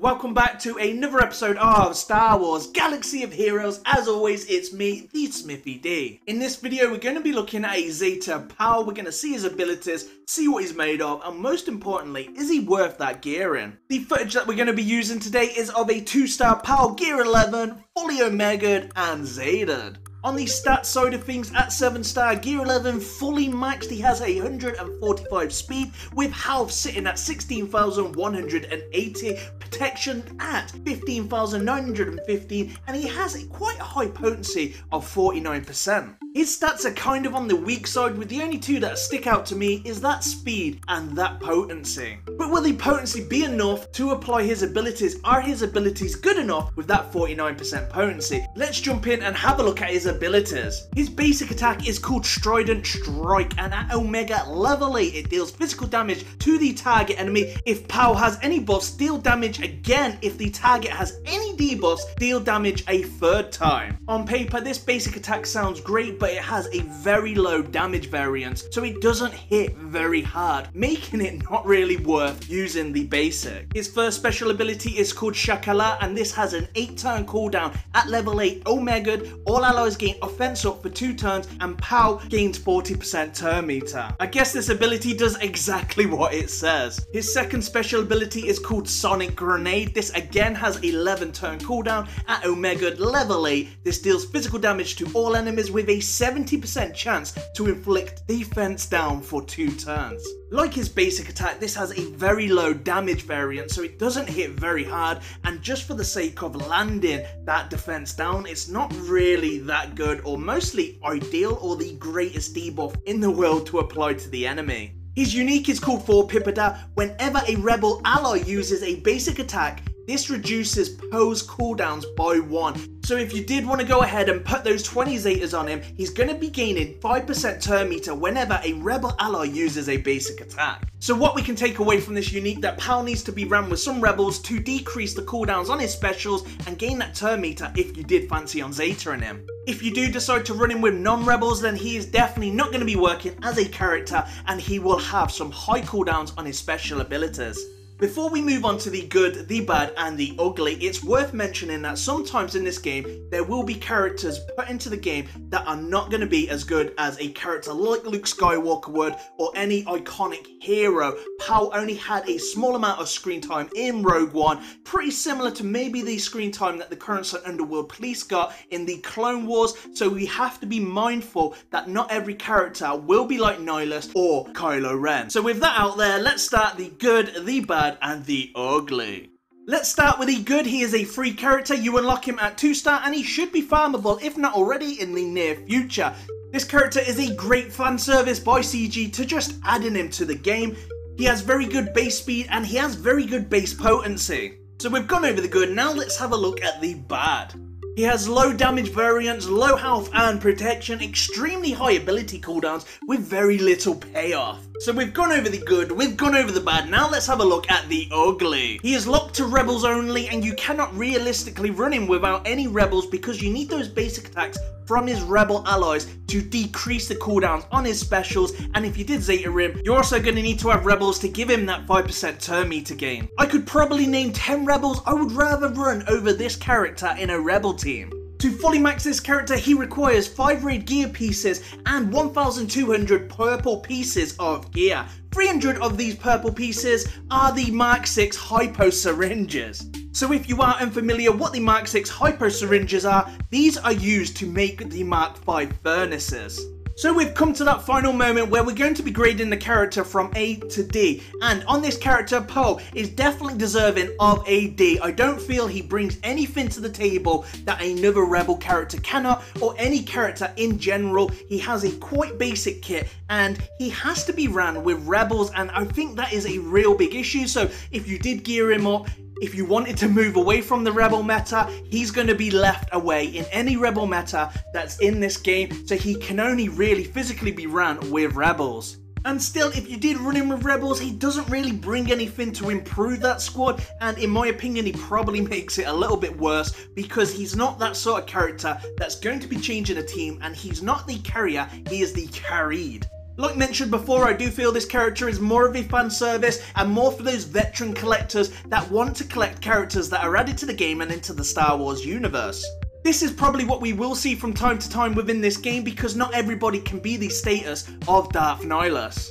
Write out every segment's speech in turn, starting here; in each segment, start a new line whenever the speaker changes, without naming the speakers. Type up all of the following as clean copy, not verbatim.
Welcome back to another episode of Star Wars Galaxy of Heroes. As always, it's me, the Smithy D. In this video, we're going to be looking at a Zeta PAL. We're going to see his abilities, see what he's made of, and most importantly, is he worth that gearing? The footage that we're going to be using today is of a 2-star PAL, Gear 11, fully Omega'd and Zeta'd. On the stats side of things, at 7-star, Gear 11 fully maxed, he has 145 speed, with health sitting at 16,180, protection at 15,915, and he has quite a high potency of 49%. His stats are kind of on the weak side, with the only two that stick out to me is that speed and that potency. But will the potency be enough to apply his abilities? Are his abilities good enough with that 49% potency? Let's jump in and have a look at his abilities. His basic attack is called Strident Strike, and at Omega level 8 it deals physical damage to the target enemy. If PAL has any buffs, deal damage again. If the target has any debuffs, deal damage a third time. On paper, this basic attack sounds great, but it has a very low damage variance, so it doesn't hit very hard, making it not really worth using the basic. His first special ability is called Shakala, and this has an 8-turn cooldown. At level 8 Omega'd, all allies gain offense up for 2 turns, and PAL gains 40% turn meter. I guess this ability does exactly what it says. His second special ability is called Sonic Grenade. This again has 11-turn cooldown. At Omega'd level 8, this deals physical damage to all enemies with a 70% chance to inflict defense down for 2 turns. Like his basic attack, this has a very low damage variance, so it doesn't hit very hard, and just for the sake of landing that defense down, it's not really that good or mostly ideal or the greatest debuff in the world to apply to the enemy. His unique is called Forpipida. Whenever a rebel ally uses a basic attack, this reduces pose cooldowns by 1. So if you did want to go ahead and put those 20 Zetas on him, he's going to be gaining 5% turn meter whenever a rebel ally uses a basic attack. So what we can take away from this unique, that PAL needs to be ran with some rebels to decrease the cooldowns on his specials and gain that turn meter if you did fancy on Zeta in him. If you do decide to run him with non-rebels, then he is definitely not going to be working as a character, and he will have some high cooldowns on his special abilities. Before we move on to the good, the bad, and the ugly, it's worth mentioning that sometimes in this game, there will be characters put into the game that are not going to be as good as a character like Luke Skywalker would, or any iconic hero. PAL only had a small amount of screen time in Rogue One, pretty similar to maybe the screen time that the Coruscant Underworld Police got in the Clone Wars, so we have to be mindful that not every character will be like Nihilus or Kylo Ren. So with that out there, let's start the good, the bad, and the ugly. Let's start with the good. He is a free character. You unlock him at 2-star, and he should be farmable, if not already, in the near future. This character is a great fan service by CG to just adding him to the game. He has very good base speed, and he has very good base potency. So we've gone over the good, now let's have a look at the bad. He has low damage variance, low health and protection, extremely high ability cooldowns with very little payoff. So we've gone over the good, we've gone over the bad, now let's have a look at the ugly. He is locked to rebels only, and you cannot realistically run him without any rebels because you need those basic attacks from his rebel allies to decrease the cooldowns on his specials, and if you did Zeta him, you're also going to need to have rebels to give him that 5% turn meter gain. I could probably name 10 rebels I would rather run over this character in a rebel team. To fully max this character, he requires 5 raid gear pieces and 1,200 purple pieces of gear. 300 of these purple pieces are the Mark 6 hypo syringes. So if you are unfamiliar what the Mark 6 hypo syringes are, these are used to make the Mark 5 furnaces. So we've come to that final moment where we're going to be grading the character from A to D, and on this character, PAL is definitely deserving of a D. I don't feel he brings anything to the table that another rebel character cannot, or any character in general. He has a quite basic kit, and he has to be ran with rebels, and I think that is a real big issue. So if you did gear him up, if you wanted to move away from the rebel meta, he's going to be left away in any rebel meta that's in this game, so he can only really physically be ran with rebels. And still, if you did run him with rebels, he doesn't really bring anything to improve that squad, and in my opinion he probably makes it a little bit worse because he's not that sort of character that's going to be changing a team, and he's not the carrier, he is the carried. Like mentioned before, I do feel this character is more of a fan service and more for those veteran collectors that want to collect characters that are added to the game and into the Star Wars universe. This is probably what we will see from time to time within this game because not everybody can be the status of Darth Nihilus.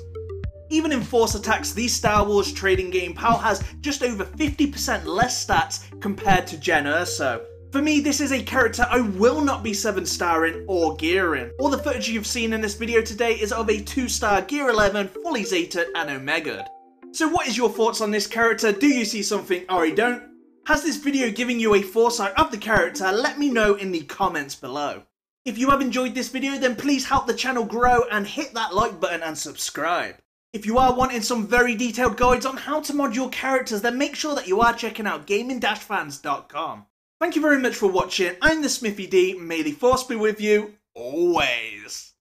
Even in Force Attacks, the Star Wars trading game, PAL has just over 50% less stats compared to Gen Erso. For me, this is a character I will not be 7-starring or gearing. All the footage you've seen in this video today is of a 2-star Gear 11, fully Zeta and Omega'd. So what is your thoughts on this character? Do you see something I don't? Has this video given you a foresight of the character? Let me know in the comments below. If you have enjoyed this video, then please help the channel grow and hit that like button and subscribe. If you are wanting some very detailed guides on how to mod your characters, then make sure that you are checking out gaming-fans.com. Thank you very much for watching. I'm the Smithy D. May the Force be with you always.